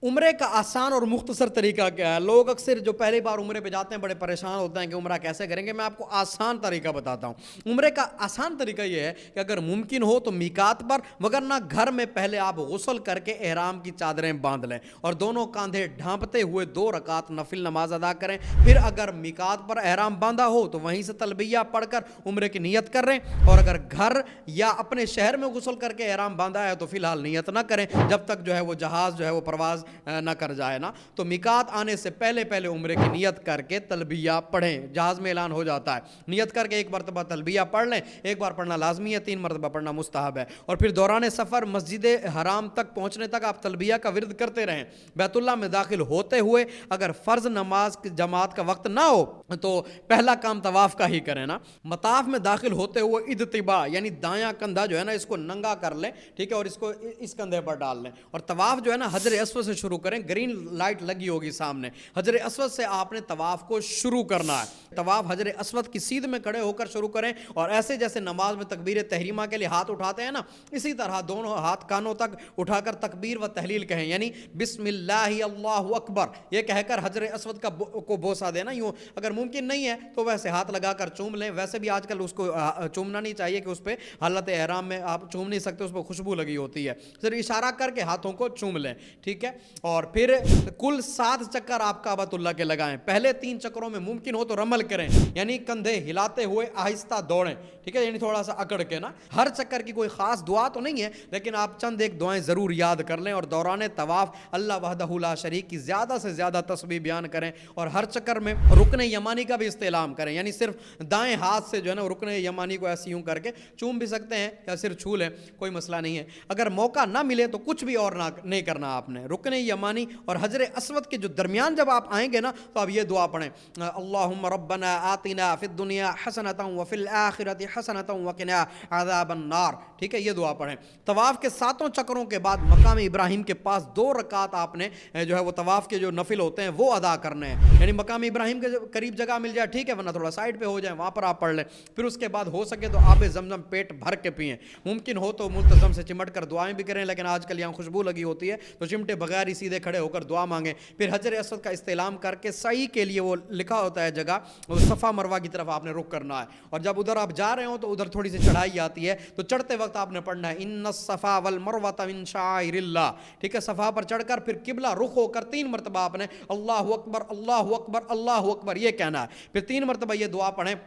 उम्रे का आसान और मुख्तसर तरीका क्या है? लोग अक्सर जो पहली बार उम्रे पे जाते हैं बड़े परेशान होते हैं कि उम्रा कैसे करेंगे। मैं आपको आसान तरीका बताता हूँ। उम्रे का आसान तरीका ये है कि अगर मुमकिन हो तो मीकात पर, वगरना घर में पहले आप गुस्ल करके एहराम की चादरें बांध लें और दोनों कांधे ढांपते हुए 2 रकात नफिल नमाज अदा करें। फिर अगर मीकात पर एहराम बांधा हो तो वहीं से तलबिया पढ़कर उम्रे की नीयत कर लें, और अगर घर या अपने शहर में गुस्ल करके एहराम बांधा है तो फिलहाल नीयत ना करें जब तक जो है वो जहाज़ जो है वो परवाज़ ना कर जाए ना। तो मिकात आने से पहले पहले उम्रे की नियत करके तलबिया पढ़ें। जहाज़ में ऐलान हो जाता है, नियत करके एक मरतबा तलबिया पढ़ लें। एक बार पढ़ना लाजमी है, 3 मरतबा पढ़ना मुस्तहब है। और फिर दौरान सफ़र मस्जिद हराम तक पहुँचने तक आप तलबिया का विर्द करते रहें। बैतुल्लाह में दाखिल होते हुए अगर फ़र्ज़ नमाज की जमात का वक्त ना हो तो पहला काम तवाफ़ का ही करें ना। मताफ़ में दाखिल होते हुए इद्तिबा यानी दायां कंधा जो है ना इसको नंगा कर लें, ठीक है, और इसको इस कंधे पर डाल लें। और तवाफ़ जो है ना हजर अस्वद से शुरू करें। ग्रीन लाइट लगी होगी सामने, हजर अस्वद से आपने तवाफ़ को शुरू करना है। तवाफ़ हजर अस्वद की सीध में खड़े होकर शुरू करें और ऐसे जैसे नमाज में तकबीर तहरीमा के लिए हाथ उठाते हैं ना, इसी तरह दोनों हाथ कानों तक उठाकर तकबीर व तहलील कहें, यानी बिस्मिल्लाहि अल्लाहु अकबर ये कहकर हजर अस्वद को बोसा देना। यूँ अगर मुमकिन नहीं है तो वैसे हाथ लगाकर चूम लें। वैसे भी आजकल उसको चूमना नहीं चाहिए कि उस पर हालत एहराम में आप चूम नहीं सकते, उस पर खुशबू लगी होती है। सिर्फ इशारा करके हाथों को चूम लें, ठीक है। और फिर कुल 7 चक्कर आप काबतुल्लाह के लगाएं। पहले 3 चक्करों में मुमकिन हो तो रमल करें, यानी कंधे हिलाते हुए आहिस्ता दौड़ें, ठीक है, यानी थोड़ा सा अकड़ के ना। हर चक्कर की कोई खास दुआ तो नहीं है, लेकिन आप चंद एक दुआएं ज़रूर याद कर लें। और दौरान तवाफ़ अल्लाह वहदहु ला शरीक की ज़्यादा से ज़्यादा तस्बीह बयान करें। और हर चक्कर में रुकन यमानी का भी इस्तेलाम करें, यानी सिर्फ दाएं हाथ से जो है ना रुकन यमानी को ऐसे यूँ करके चूम भी सकते हैं या सिर्फ छू लें, कोई मसला नहीं है। अगर मौका ना मिले तो कुछ भी और ना नहीं करना आपने। रुकन यमानी और हजर अस्वद के जो दरमियान जब आप आएंगे ना तो आप ये दुआ पढ़ें, अल्लाहुम्मा रब्बना आतिना फिद दुनिया हसनतन व फिल आखिरति हसनतन व क़िना अज़ाबन नार, ठीक है, ये दुआ पढ़ें। तवाफ़ के 7 चक्करों के बाद मकाम इब्राहिम के पास 2 रकात आपने जो है वो तवाफ़ के जो नफिल होते हैं वो अदा करने हैं, यानी मकाम इब्राहिम के करीब जगह मिल जाए, ठीक है, वरना थोड़ा साइड पे हो जाए, वहाँ पर आप पढ़ लें। फिर उसके बाद हो सके तो आब ज़मज़म पेट भर के पिएँ। मुमकिन हो तो मुल्तज़म से चिमट कर दुआएं भी करें, लेकिन आजकल यहाँ खुशबू लगी होती है तो चिमटे बगैर ही सीधे खड़े होकर दुआ मांगें। फिर हजर अस्वद का इस्तेलाम करके सही के लिए वो लिखा होता है जगह, वो सफ़ा मरवा की तरफ आपने रुख करना है। और जब उधर आप जा रहे हो तो उधर थोड़ी सी चढ़ाई आती है, तो चढ़ते वक्त आपने पढ़ना है इन्नस सफ़ा वल मरवत मिन शाइरिल्लाह, ठीक है। सफ़ा पर चढ़कर फिर किबला रुख होकर 3 मरतबा आपने अल्लाहु अकबर अल्लाहु अकबर अल्लाहु अकबर ये कहना है। फिर 3 मरतबा ये दुआ पढ़ें,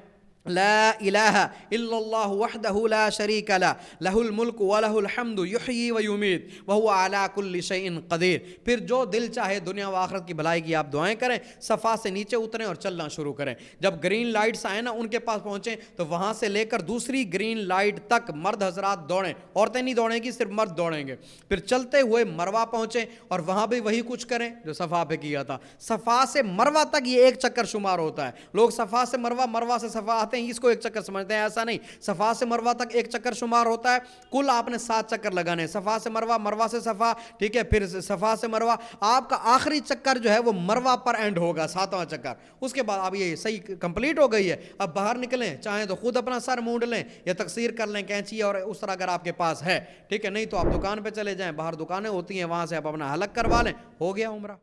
ला इलाहा इल्लल्लाहु वहदहु ला शरीका ला लहुल मुल्क व लहुल हम्दु युहयी व युमीत व हुवा अला कुल्लि शैइन क़दीर। फिर जो दिल चाहे दुनिया व आखिरत की भलाई की आप दुआएं करें। सफ़ा से नीचे उतरें और चलना शुरू करें। जब ग्रीन लाइट्स आए ना उनके पास पहुँचें तो वहाँ से लेकर दूसरी ग्रीन लाइट तक मर्द हजरात दौड़ें, औरतें नहीं दौड़ेंगी, सिर्फ मर्द दौड़ेंगे। फिर चलते हुए मरवा पहुँचें और वहाँ भी वही कुछ करें जो सफ़ा पे किया था। सफ़ा से मरवा तक ये 1 चक्कर शुमार होता है। लोग सफ़ा से मरवा, मरवा से सफ़ा इसको 1 चक्कर समझते हैं, ऐसा नहीं। सफ़ा से मरवा तक 1 चक्कर शुमार होता है। कुल आपने 7 चक्कर लगाने, सफ़ा से मरवा, मरवा से सफ़ा, ठीक है, फिर सफ़ा से मरवा। आपका आखिरी चक्कर जो है वो मरवा पर एंड होगा, 7वां चक्कर। उसके बाद अब ये सही कंप्लीट हो गई है। अब बाहर निकलें, चाहें तो खुद अपना सर मूंड लें या तकसीर कर लें कैंची, और उस तरह अगर आपके पास है, ठीक है, नहीं तो आप दुकान पर चले जाएं, बाहर दुकानें होती हैं, वहाँ से आप अपना हलक करवा लें, हो गया उम्रा।